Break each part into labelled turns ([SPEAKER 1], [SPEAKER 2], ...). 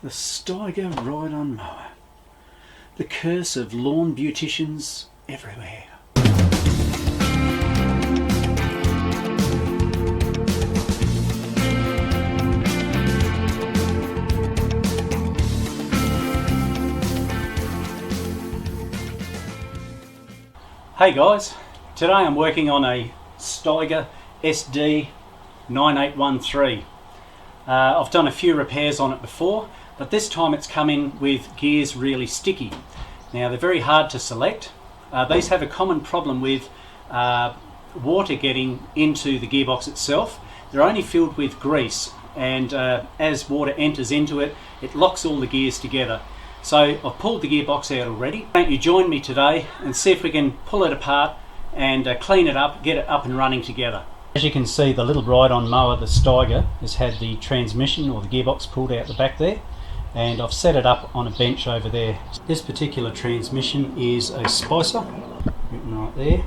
[SPEAKER 1] the Steiger ride-on mower. The curse of lawn beauticians everywhere. Hey guys, today I'm working on a Steiger SD 9813. I've done a few repairs on it before, but this time it's come in with gears really sticky. Now they're very hard to select. These have a common problem with water getting into the gearbox itself. They're only filled with grease, and as water enters into it, it locks all the gears together. So I've pulled the gearbox out already. Why don't you join me today and see if we can pull it apart and clean it up, get it up and running together. As you can see, the little ride-on mower, the Steiger, has had the transmission or the gearbox pulled out the back there, and I've set it up on a bench over there. This particular transmission is a Spicer, written right there.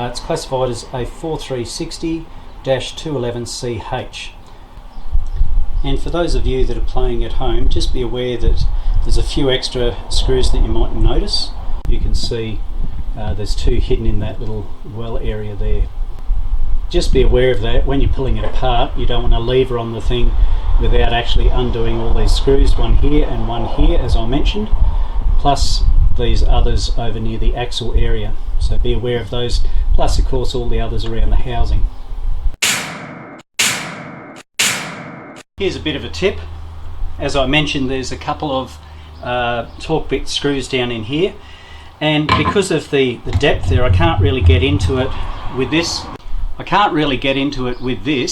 [SPEAKER 1] It's classified as a 4360-211CH. And for those of you that are playing at home, just be aware that there's a few extra screws that you might notice. You can see there's two hidden in that little well area there. Just be aware of that. When you're pulling it apart, you don't want to lever on the thing without actually undoing all these screws, one here and one here as I mentioned, plus these others over near the axle area. So be aware of those, plus of course all the others around the housing. Here's a bit of a tip. As I mentioned, there's a couple of torque bit screws down in here, and because of the depth there, I can't really get into it with this.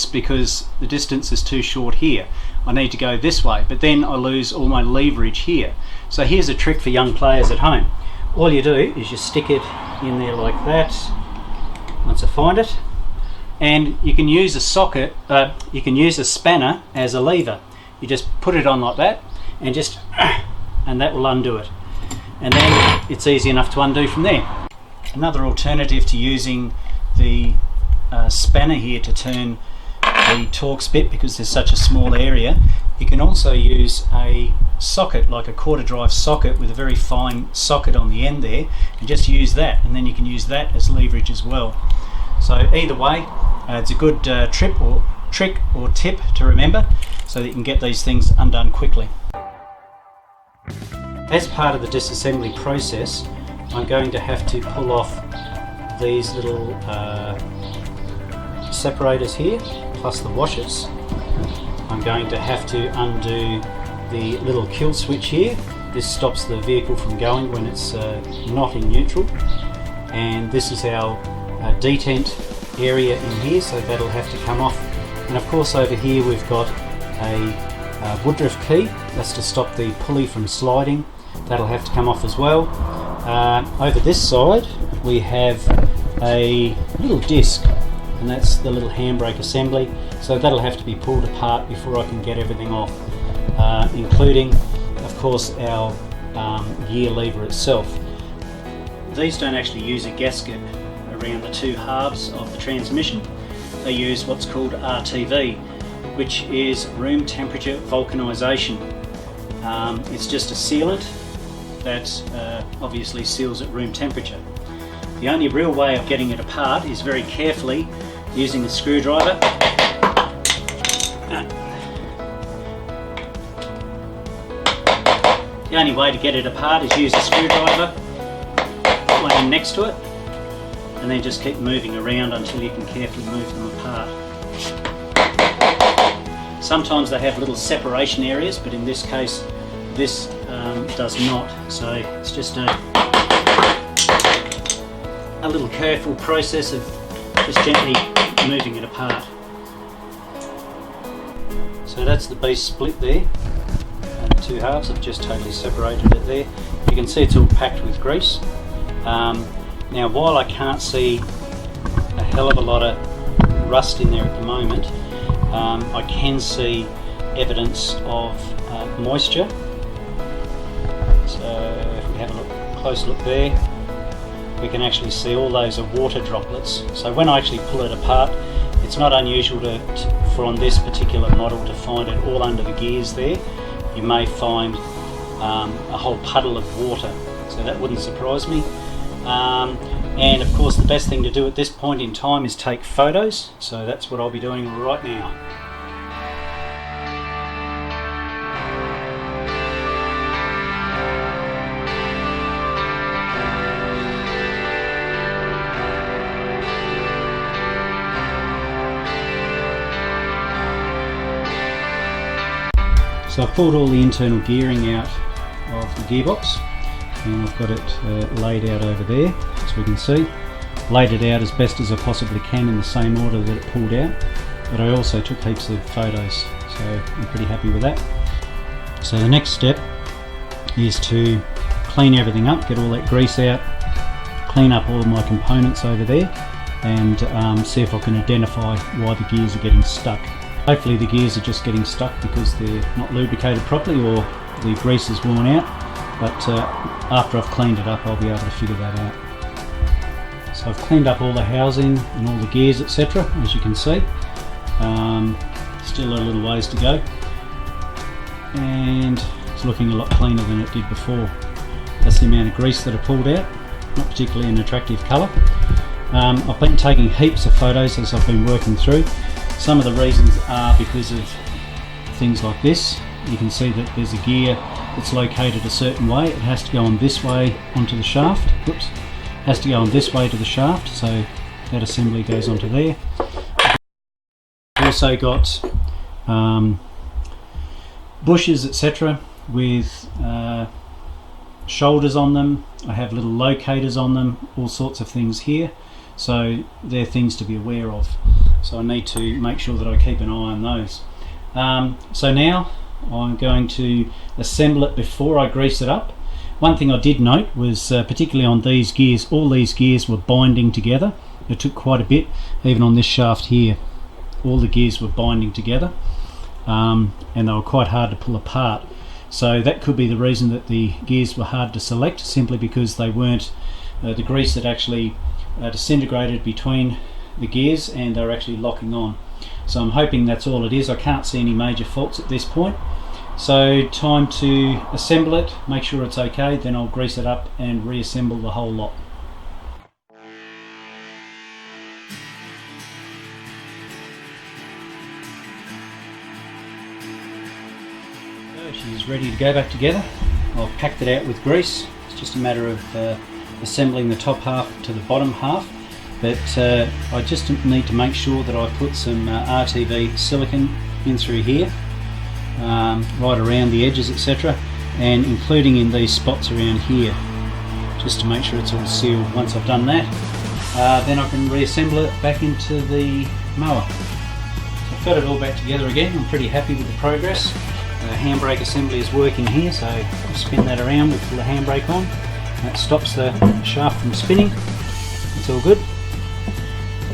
[SPEAKER 1] Because the distance is too short here. I need to go this way, but then I lose all my leverage here. So here's a trick for young players at home. All you do is you stick it in there like that, once I find it, and you can use a socket, you can use a spanner as a lever. You just put it on like that and just and that will undo it, and then it's easy enough to undo from there. Another alternative to using the spanner here to turn the Torx bit, because there's such a small area, you can also use a socket, like a quarter drive socket with a very fine socket on the end there, and just use that, and then you can use that as leverage as well. So either way, it's a good trick or tip to remember, so that you can get these things undone quickly. As part of the disassembly process, I'm going to have to pull off these little separators here, plus the washers. I'm going to have to undo the little kill switch here. This stops the vehicle from going when it's not in neutral, and this is our detent area in here, so that'll have to come off. And of course over here we've got a Woodruff key, that's to stop the pulley from sliding. That'll have to come off as well. Over this side we have a little disc, and that's the little handbrake assembly, so that'll have to be pulled apart before I can get everything off, including of course our gear lever itself. These don't actually use a gasket around the two halves of the transmission. They use what's called RTV, which is room temperature vulcanization. It's just a sealant that obviously seals at room temperature. The only real way of getting it apart is very carefully using a screwdriver. The only way to get it apart is use a screwdriver, put one in next to it, and then just keep moving around until you can carefully move them apart. Sometimes they have little separation areas, but in this case this does not, so it's just a little careful process of just gently moving it apart. So that's the base split there, and the two halves. I've just totally separated it there. You can see it's all packed with grease. Now while I can't see a hell of a lot of rust in there at the moment, I can see evidence of moisture. So if we have a close look there, we can actually see all those are water droplets. So when I actually pull it apart, it's not unusual for on this particular model to find it all under the gears there. you may find a whole puddle of water, so that wouldn't surprise me. And of course the best thing to do at this point in time is take photos, so that's what I'll be doing right now. So I've pulled all the internal gearing out of the gearbox, and I've got it laid out over there, as we can see. Laid it out as best as I possibly can in the same order that it pulled out, but I also took heaps of photos, so I'm pretty happy with that. So the next step is to clean everything up, get all that grease out, clean up all of my components over there, and see if I can identify why the gears are getting stuck. Hopefully the gears are just getting stuck because they're not lubricated properly or the grease is worn out, but after I've cleaned it up I'll be able to figure that out. So I've cleaned up all the housing and all the gears, etc., as you can see. Still a little ways to go, and it's looking a lot cleaner than it did before. That's the amount of grease that I pulled out, not particularly an attractive colour. I've been taking heaps of photos as I've been working through. Some of the reasons are because of things like this. You can see that there's a gear that's located a certain way. It has to go on this way onto the shaft. Whoops. Has to go on this way to the shaft, so that assembly goes onto there. I've also got bushes, etc., with shoulders on them. I have little locators on them, all sorts of things here. So they're things to be aware of. So I need to make sure that I keep an eye on those. So now I'm going to assemble it before I grease it up. One thing I did note was particularly on these gears, all these gears were binding together. It took quite a bit, even on this shaft here. All the gears were binding together, and they were quite hard to pull apart. So that could be the reason that the gears were hard to select, simply because they weren't, the grease had actually disintegrated between the gears and they're actually locking on. So I'm hoping that's all it is. I can't see any major faults at this point. So time to assemble it, make sure it's okay, then I'll grease it up and reassemble the whole lot. So she's ready to go back together. I've packed it out with grease. It's just a matter of assembling the top half to the bottom half, but I just need to make sure that I put some RTV silicone in through here, right around the edges, etc., and including in these spots around here, just to make sure it's all sealed. Once I've done that, then I can reassemble it back into the mower. So I've got it all back together again. I'm pretty happy with the progress. The handbrake assembly is working here, so I'll spin that around with the handbrake on. That stops the shaft from spinning. It's all good.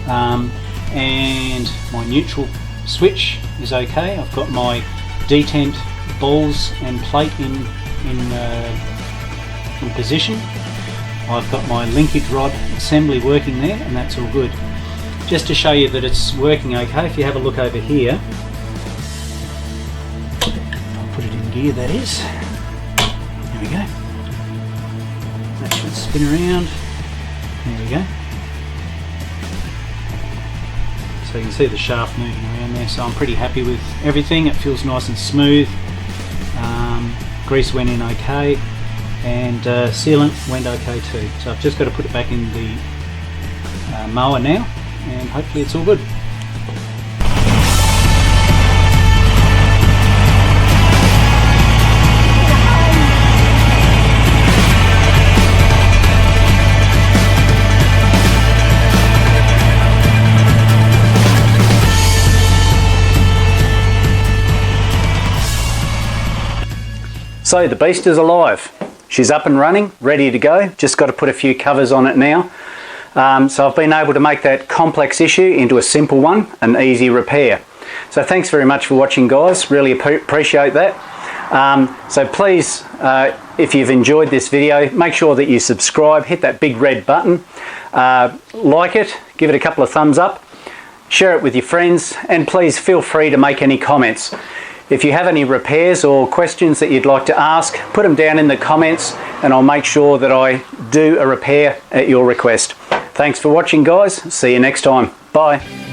[SPEAKER 1] And my neutral switch is okay. I've got my detent balls and plate in position. I've got my linkage rod assembly working there, and that's all good. Just to show you that it's working okay, if you have a look over here, I'll put it in gear, that is. There we go. That should spin around. There we go. So you can see the shaft moving around there, so I'm pretty happy with everything. It feels nice and smooth. Grease went in okay, and sealant went okay too. So I've just got to put it back in the mower now, and hopefully it's all good. So the beast is alive. She's up and running, ready to go. Just got to put a few covers on it now. So I've been able to make that complex issue into a simple one, an easy repair. So thanks very much for watching, guys. Really appreciate that. So please, if you've enjoyed this video, make sure that you subscribe, hit that big red button, like it, give it a couple of thumbs up, share it with your friends, and please feel free to make any comments. If you have any repairs or questions that you'd like to ask, put them down in the comments and I'll make sure that I do a repair at your request. Thanks for watching, guys. See you next time. Bye.